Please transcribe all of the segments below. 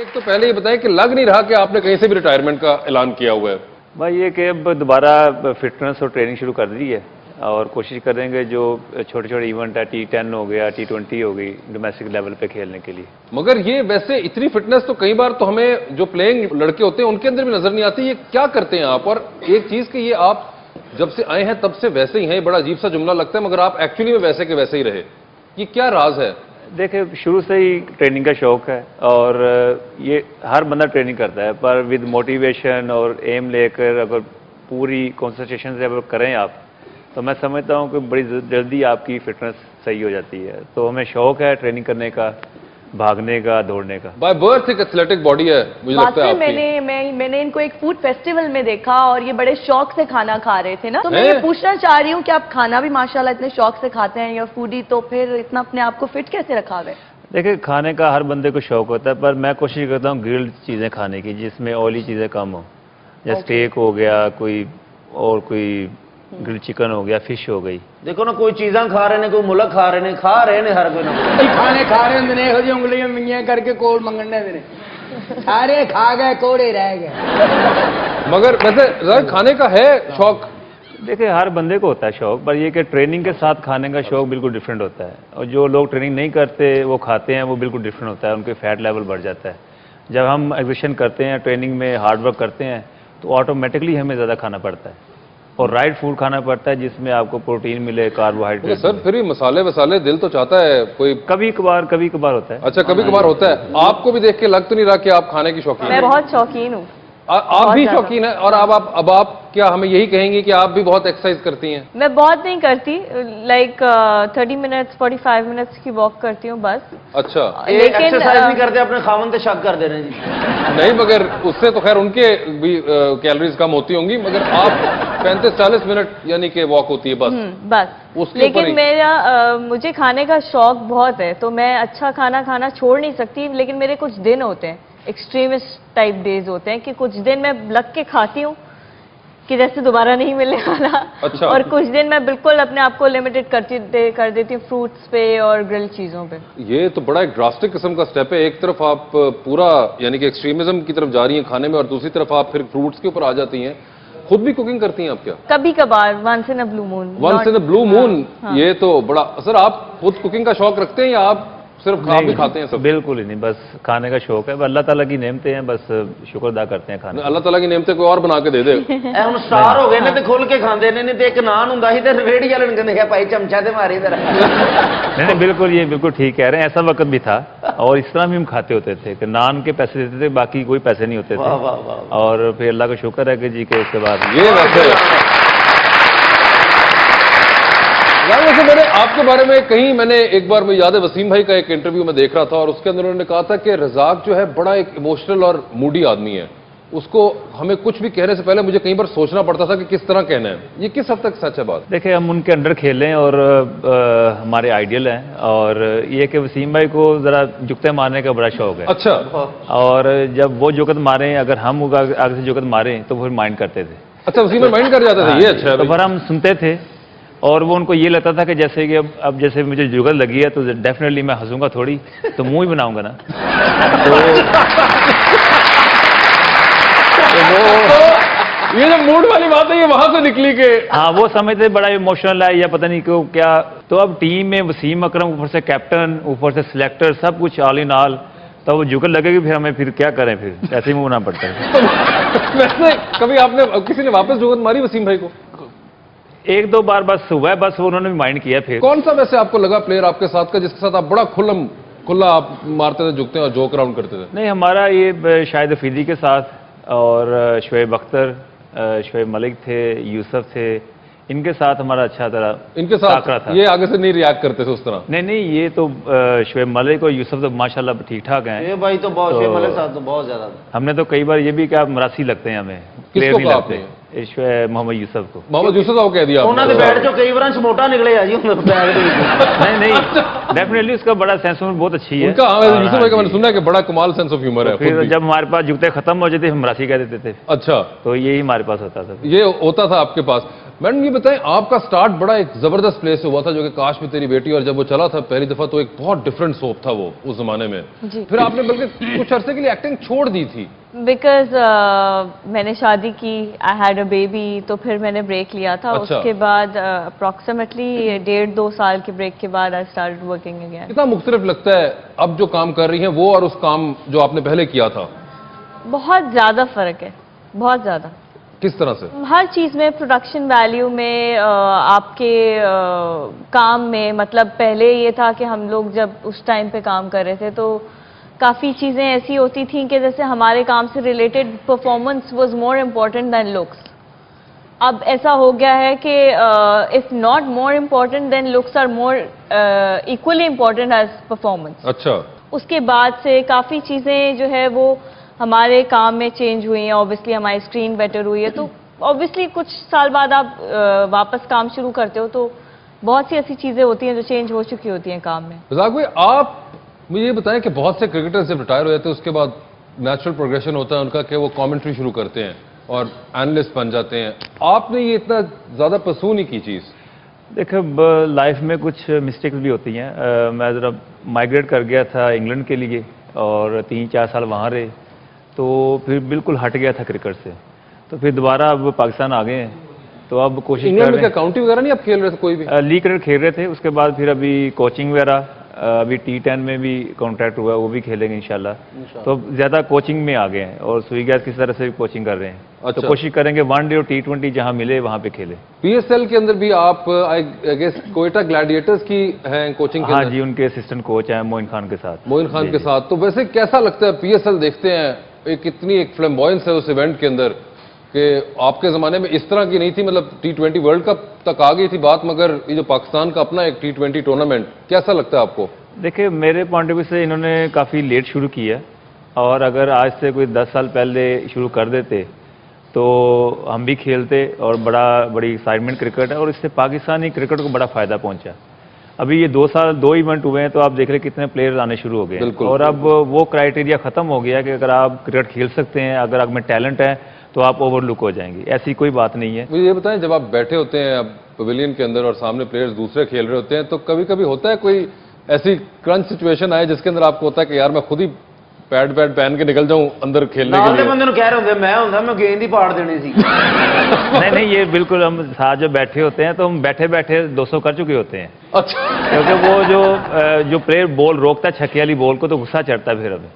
एक तो पहले ये बताएं कि लग नहीं रहा कि आपने कहीं से भी रिटायरमेंट का ऐलान किया हुआ है। भाई ये कि अब दोबारा फिटनेस और ट्रेनिंग शुरू कर दी है और कोशिश करेंगे जो छोटे छोटे इवेंट है T10 हो गया, T20 हो गई, डोमेस्टिक लेवल पे खेलने के लिए। मगर ये वैसे इतनी फिटनेस तो कई बार तो हमें जो प्लेइंग लड़के होते हैं उनके अंदर भी नजर नहीं आती। ये क्या करते हैं आप? और एक चीज कि ये आप जब से आए हैं तब से वैसे ही हैं, बड़ा अजीब सा जुमला लगता है, मगर आप एक्चुअली में वैसे के वैसे ही रहे। ये क्या राज है? देखिए, शुरू से ही ट्रेनिंग का शौक है और ये हर बंदा ट्रेनिंग करता है, पर विद मोटिवेशन और एम लेकर अगर पूरी कॉन्सेंट्रेशन से अगर करें आप, तो मैं समझता हूँ कि बड़ी जल्दी आपकी फिटनेस सही हो जाती है। तो हमें शौक है ट्रेनिंग करने का, भागने का, दौड़ने का। बाय बर्थ एक एथलेटिक बॉडी है, मुझे लगता है आपकी। मैंने इनको एक फूड फेस्टिवल में देखा और ये बड़े शौक से खाना खा रहे थे ना, तो मैं ये पूछना चाह रही हूँ कि आप खाना भी माशाल्लाह इतने शौक से खाते हैं या फूडी, तो फिर इतना अपने आप को फिट कैसे रखा हुआ है? देखिए, खाने का हर बंदे को शौक होता है, पर मैं कोशिश करता हूँ ग्रिल्ड चीज़ें खाने की जिसमें ऑयली चीज़ें कम हो, जैसे स्टेक हो गया, कोई ग्रिल चिकन हो गया, फिश हो गई। देखो ना, कोई चीज़ां खा रहे ने, कोई मुल्क खा रहे ने हर कोई ना खाने खा रहे होंगे ने, ਇਹੋ ਜਿਹੀ ਉਂਗਲੀਆਂ ਮਿੰਗੀਆਂ करके कोल मंगने ने, सारे खा गए, कोड़े रह गए। मगर वैसे खाने का है शौक? देखिए, हर बंदे को होता है शौक, पर ये कि ट्रेनिंग के साथ खाने का शौक बिल्कुल डिफरेंट होता है। और जो लोग ट्रेनिंग नहीं करते वो खाते हैं, वो बिल्कुल डिफरेंट होता है, उनके फैट लेवल बढ़ जाता है। जब हम एग्जिबिशन करते हैं, ट्रेनिंग में हार्ड वर्क करते हैं, तो ऑटोमेटिकली हमें ज़्यादा खाना पड़ता है और राइट फूड खाना पड़ता है जिसमें आपको प्रोटीन मिले, कार्बोहाइड्रेट। सर फिर भी मसाले वसाले दिल तो चाहता है कोई कभी कभार होता है। अच्छा, कभी कभार होता है। आपको भी देख के लग तो नहीं रहा कि आप खाने की शौकीन? मैं बहुत शौकीन हूँ। आप भी शौकीन है? और अब आप क्या हमें यही कहेंगे कि आप भी बहुत एक्सरसाइज करती हैं? मैं बहुत नहीं करती, लाइक 30 मिनट्स 45 मिनट्स की वॉक करती हूँ बस। अच्छा, लेकिन एक्सरसाइज नहीं करते, अपने खामन पे शक कर दे रहे हैं जी। नहीं, मगर उससे तो खैर उनके भी कैलोरीज कम होती होंगी, मगर आप 35-40 मिनट यानी कि वॉक होती है बस उसके ऊपर लेकिन मेरा मुझे खाने का शौक बहुत है, तो मैं अच्छा खाना खाना छोड़ नहीं सकती। लेकिन मेरे कुछ दिन होते हैं, एक्सट्रीमिस्ट टाइप डेज होते हैं कि कुछ दिन मैं लग के खाती हूँ कि जैसे दोबारा नहीं मिलने वाला। अच्छा। और कुछ दिन मैं बिल्कुल अपने आप को लिमिटेड कर देती हूँ फ्रूट्स पे और ग्रिल चीज़ों पे। ये तो बड़ा एक ड्रास्टिक किस्म का स्टेप है। एक तरफ आप पूरा यानी कि एक्सट्रीमिज्म की तरफ जा रही हैं खाने में, और दूसरी तरफ आप फिर फ्रूट्स के ऊपर आ जाती हैं। खुद भी कुकिंग करती हैं आप क्या? कभी कभार, once in a blue moon. Once in a blue moon. ये तो बड़ा। सर, आप खुद कुकिंग का शौक रखते हैं या आप सिर्फ आप भी खाते हैं? सब बिल्कुल ही नहीं, बस खाने का शौक है। अल्लाह ताला की नेमतें हैं, बस शुक्र अदा करते हैं खाने। अल्लाह ताला की नेमतें कोई और बना के दे दे। हम स्टार हो गए ने ते खोल के खांदे ने, नहीं ते एक नान हुंदा सी ते रेड़ी वाले ने कहंदे भाई चमचा ते मारी इधर। नहीं, बिल्कुल ये बिल्कुल ठीक कह रहे हैं। ऐसा वक्त भी था और इस तरह भी हम खाते होते थे कि नान के पैसे देते थे, बाकी कोई पैसे नहीं होते थे। और फिर अल्लाह का शुक्र है कि जी के उसके बाद ये वैसे मैंने आपके बारे में कहीं, मैंने एक बार मुझे याद है वसीम भाई का एक इंटरव्यू में देख रहा था और उसके अंदर उन्होंने कहा था कि रज़ाक जो है बड़ा एक इमोशनल और मूडी आदमी है। उसको हमें कुछ भी कहने से पहले मुझे कई बार सोचना पड़ता था कि किस तरह कहना है। ये किस हद तक सच है बात? देखिए, हम उनके अंडर खेलें और हमारे आइडियल हैं, और ये कि वसीम भाई को ज़रा जुगते मारने का बड़ा शौक है। अच्छा। और जब वो जुगत मारें, अगर हम आगे से जुगत मारें तो फिर माइंड करते थे। अच्छा, वसीम भाई माइंड कर जाते थे? ये अच्छा है। तो फिर हम सुनते थे और वो उनको ये लगता था कि जैसे कि अब जैसे मुझे जुगत लगी है तो डेफिनेटली मैं हंसूंगा थोड़ी, तो मुंह ही बनाऊंगा ना। तो ये जो मूड वाली बात है ये वहां से निकली के हाँ, वो समझते बड़ा इमोशनल है या पता नहीं क्यों क्या। तो अब टीम में वसीम अकरम ऊपर से कैप्टन, ऊपर से सिलेक्टर, सब कुछ ऑल इन ऑल, तो वो जुगत लगेगी, फिर हमें फिर क्या करें, फिर ऐसे ही मुंह बनाना पड़ता है। वैसे कभी आपने किसी ने वापस जुगत मारी वसीम भाई को? एक दो बार बस हुआ है, बस उन्होंने भी माइंड किया। फिर कौन सा वैसे आपको लगा प्लेयर आपके साथ का जिसके साथ आप बड़ा खुला आप मारते थे, झुकते और जोक राउंड करते थे? नहीं, हमारा ये शाहिद अफरीदी के साथ और शुएब अख्तर, शुएब मलिक थे, यूसुफ थे, इनके साथ हमारा अच्छा तरह इनके साथ था। ये आगे से नहीं रिएक्ट करते थे उस तरह? नहीं, ये तो शुएब मलिक और यूसुफ तो माशाल्लाह ठीक ठाक हैं। ये भाई तो बहुत, शुएब मलिक साहब तो बहुत ज्यादा। हमने तो कई बार ये भी कहा मरासी लगते हैं हमें, प्लेयर नहीं लगते। मोहम्मद यूसुफ को। मोहम्मद यूसुफ को कह दिया उन्होंने बैठ जो कई बार मोटा निकले आ जी। नहीं, डेफिनेटली उसका बड़ा सेंस ऑफ बहुत अच्छी है उनका। यूसुफ भाई का मैंने सुना है कि बड़ा कमाल सेंस ऑफ ह्यूमर है। फिर जब हमारे पास जुगते खत्म हो जाते हम मरासी कह देते थे। अच्छा, तो यही हमारे पास होता था। ये होता था आपके पास। मैडम ये बताएं, आपका स्टार्ट बड़ा एक जबरदस्त प्ले से हुआ था जो कि काश में तेरी बेटी, और जब वो चला था पहली दफा तो एक बहुत डिफरेंट सोप था वो उस जमाने में। जी। फिर आपने बल्कि कुछ अरसे के लिए एक्टिंग छोड़ दी थी। बिकॉज मैंने शादी की, आई हैड अ बेबी, तो फिर मैंने ब्रेक लिया था। अच्छा। उसके बाद अप्रॉक्सीमेटली 1.5-2 साल के ब्रेक के बाद आई स्टार्टेड वर्किंग अगेन। कितना मुख्तलिफ लगता है अब जो काम कर रही हैं वो और उस काम जो आपने पहले किया था? बहुत ज़्यादा फ़र्क है, बहुत ज़्यादा। किस तरह से? हर चीज़ में, प्रोडक्शन वैल्यू में, आपके काम में। मतलब पहले ये था कि हम लोग जब उस टाइम पे काम कर रहे थे तो काफ़ी चीज़ें ऐसी होती थी कि जैसे हमारे काम से related performance was more important than looks. अब ऐसा हो गया है कि if not more important then looks are more equally important as performance. अच्छा। उसके बाद से काफ़ी चीज़ें जो है वो हमारे काम में चेंज हुई हैं। ऑब्वियसली हमारी स्क्रीन बेटर हुई है, तो ऑब्वियसली कुछ साल बाद आप वापस काम शुरू करते हो तो बहुत सी ऐसी चीज़ें होती हैं जो चेंज हो चुकी होती हैं काम में। रज़ाक भाई, आप मुझे ये बताएं कि बहुत से क्रिकेटर्स जब रिटायर हो जाते हैं उसके बाद नेचुरल प्रोग्रेशन होता है उनका कि वो कमेंट्री शुरू करते हैं और एनालिस्ट बन जाते हैं। आपने ये इतना ज़्यादा पसंद नहीं की चीज़? देखो, लाइफ में कुछ मिस्टेक्स भी होती हैं। मैं ज़रा माइग्रेट कर गया था इंग्लैंड के लिए और 3-4 साल वहाँ रहे, तो फिर बिल्कुल हट गया था क्रिकेट से। तो फिर दोबारा अब पाकिस्तान आ गए हैं, तो अब कोशिश कर इंग्लैंड में रहे क्या काउंटी वगैरह नहीं आप खेल रहे थे कोई भी? लीग क्रिकेट खेल रहे थे, उसके बाद फिर अभी कोचिंग वगैरह, अभी T10 में भी कॉन्ट्रैक्ट हुआ है, वो भी खेलेंगे इंशाल्लाह। तो अब ज़्यादा कोचिंग में आ गए हैं और सुई गैस किस तरह से भी कोचिंग कर रहे हैं। अच्छा। तो कोशिश करेंगे वनडे और T20 जहाँ मिले वहाँ पे खेले। PSL के अंदर भी आप आई गेस कोयटा ग्लैडिएटर्स की हैं कोचिंग के हाँ अंदर? जी, उनके असिस्टेंट कोच हैं मोइन खान के साथ। मोइन खान जी, के जी। साथ। तो वैसे कैसा लगता है PSL देखते हैं, एक इतनी एक फ्लैम्बॉयंस है उस इवेंट के अंदर कि आपके ज़माने में इस तरह की नहीं थी। मतलब T20 वर्ल्ड कप तक आ गई थी बात, मगर ये जो पाकिस्तान का अपना एक T20 टूर्नामेंट, कैसा लगता है आपको? देखिए, मेरे पॉइंट ऑफ व्यू से इन्होंने काफ़ी लेट शुरू किया, और अगर आज से कोई 10 साल पहले शुरू कर देते तो हम भी खेलते, और बड़ी एक्साइटमेंट क्रिकेट है और इससे पाकिस्तानी क्रिकेट को बड़ा फ़ायदा पहुंचा। अभी ये 2 साल 2 इवेंट हुए हैं तो आप देख रहे कितने प्लेयर्स आने शुरू हो गए हैं। बिल्कुल। और अब वो क्राइटेरिया ख़त्म हो गया कि अगर आप क्रिकेट खेल सकते हैं, अगर आप में टैलेंट है तो आप ओवरलुक हो जाएंगे, ऐसी कोई बात नहीं है। मुझे ये बताएं, जब आप बैठे होते हैं अब पवेलियन के अंदर और सामने प्लेयर्स दूसरे खेल रहे होते हैं, तो कभी कभी होता है कोई ऐसी क्रंच सिचुएशन आए जिसके अंदर आपको होता है कि यार मैं खुद ही पैड पहन के निकल जाऊं अंदर खेलने ਨਾਲ के ਦੇ लिए? ਬੰਦੇ ਨੂੰ ਕਹਿ ਰਹੇ ਹੁੰਦੇ मैं गेंद ही पाड़ देनी सी। नहीं नहीं, ये बिल्कुल, हम साथ जब बैठे होते हैं तो हम बैठे बैठे 200 कर चुके होते हैं, अच्छा। क्योंकि वो जो प्लेयर बॉल रोकता है छक्के वाली बॉल को, तो गुस्सा चढ़ता है। फिर हमें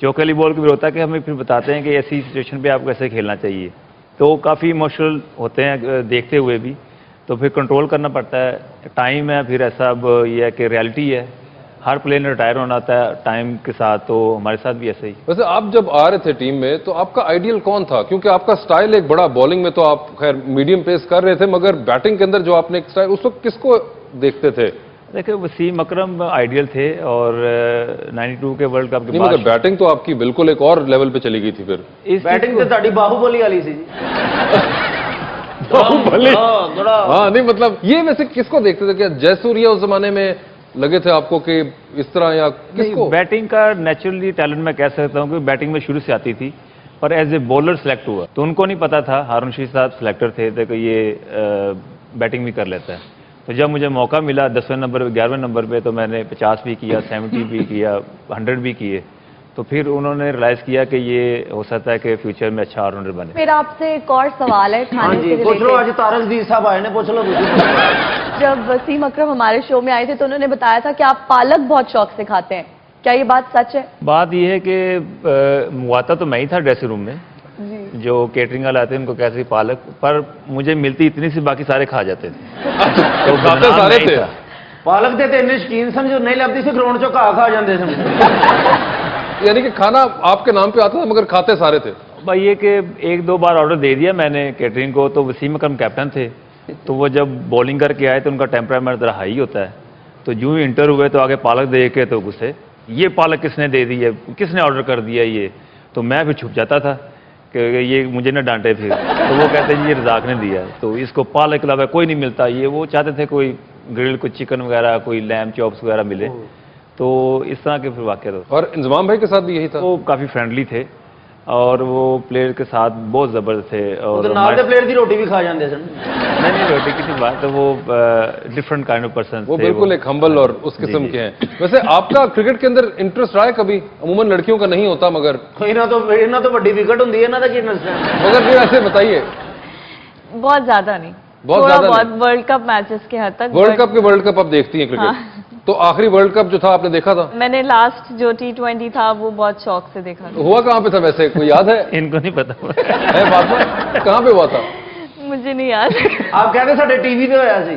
चौके वाली बॉल को भी होता है कि हमें फिर बताते हैं कि ऐसी सिचुएशन पे आपको कैसे खेलना चाहिए। तो काफ़ी इमोशनल होते हैं देखते हुए भी, तो फिर कंट्रोल करना पड़ता है। टाइम है, फिर ऐसा अब ये है कि रियलिटी है, हर प्लेयर ने रिटायर होना था टाइम के साथ, तो हमारे साथ भी ऐसे ही। वैसे आप जब आ रहे थे टीम में तो आपका आइडियल कौन था? क्योंकि आपका स्टाइल एक बड़ा, बॉलिंग में तो आप खैर मीडियम पेस कर रहे थे, मगर बैटिंग के अंदर जो आपने एक स्टाइल, उस वक्त किसको देखते थे? देखिए, वसीम अकरम आइडियल थे, और 92 के वर्ल्ड कप के नहीं, मगर बैटिंग तो आपकी बिल्कुल एक और लेवल पे चली गई थी फिर। इस बैटिंग तो ਤੁਹਾਡੀ ਬਾਹੂਬਲੀ वाली सी जी। बाहुबली। थोड़ा हाँ, नहीं मतलब ये वैसे किसको देखते थे? क्या जयसूर्या उस जमाने में लगे थे आपको कि इस तरह, या किसको? बैटिंग का नेचुरली टैलेंट मैं कह सकता हूँ कि बैटिंग में शुरू से आती थी, पर एज ए बॉलर सेलेक्ट हुआ तो उनको नहीं पता था। हारून रशीद साहब सिलेक्टर थे तो कि ये बैटिंग भी कर लेता है। तो जब मुझे मौका मिला 10वें नंबर पे, 11वें नंबर पे, तो मैंने 50 भी किया, 70 भी किया, 100 भी किए। तो फिर उन्होंने रियलाइज़ किया कि ये हो सकता है कि फ्यूचर में अच्छा ऑलराउंडर बने। मेरा आपसे एक और सवाल है हाँ खाने जी, से पूछ लो। रिलेटेड। आज तारकदीर साहब आए ने, पूछ लो। जब वसीम अकरम हमारे शो में आए थे तो उन्होंने बताया था कि आप पालक बहुत शौक से खाते हैं, क्या ये बात सच है? बात ये है कि मुआता तो मैं ही था ड्रेसिंग रूम में, जी। जो केटरिंग वाले आते हैं उनको कैसे पालक, पर मुझे मिलती इतनी सी, बाकी सारे खा जाते थे। तो खाते बदनाम सारे मैं ही थे? था। पालक दे इंने शकीन समझो, नहीं लगती सी ग्राउंड चो घा खा जाते थे। यानी कि खाना आपके नाम पे आता था मगर खाते सारे थे? भाई ये कि 1-2 बार ऑर्डर दे दिया मैंने केटरिंग को, तो वसीम अकरम कैप्टन थे, तो वो जब बॉलिंग करके आए तो उनका टेम्परामेंट ज़रा हाई होता है। तो यूँ ही इंटर हुए तो आगे पालक दे के तो गुस्से, ये पालक किसने दे दी है, किसने ऑर्डर कर दिया ये? तो मैं फिर छुप जाता था कि ये मुझे ना डांटे फिर। तो वो कहते हैं जी ये रज़ाक ने दिया, तो इसको पालक के अलावा कोई नहीं मिलता। ये वो चाहते थे कोई ग्रिल, कोई चिकन वगैरह, कोई लैम चॉप्स वगैरह मिले। तो इस तरह के फिर वाक़या। और इंजमाम भाई के साथ भी यही था? वो काफ़ी फ्रेंडली थे, और वो प्लेयर के साथ बहुत ज़बरदस्त थे। और तो नाल दे प्लेयर की रोटी भी खा जाते सन। नहीं रोटी की बात तो वो डिफरेंट काइंड ऑफ पर्सन वो बिल्कुल एक हम्बल और उस किस्म के हैं। वैसे आपका क्रिकेट के अंदर इंटरेस्ट रहा है कभी? अमूमन लड़कियों का नहीं होता, मगर इन्हों तो बड़ी विकेट होंगी है, इन्हों का की इंटरेस्ट है? मगर फिर ऐसे बताइए। बहुत ज्यादा नहीं, बहुत थोड़ा ज्यादा बहुत वर्ल्ड कप मैचेस के हद तक। वर्ल्ड कप आप देखती हैं क्रिकेट? तो आखिरी वर्ल्ड कप जो था आपने देखा था? मैंने लास्ट जो T20 था वो बहुत शौक से देखा था। हुआ कहाँ पे था वैसे, कोई याद है? इनको नहीं पता है बात में? कहाँ पे हुआ था? मुझे नहीं याद। आप कहते साडे टीवी पे होया सी।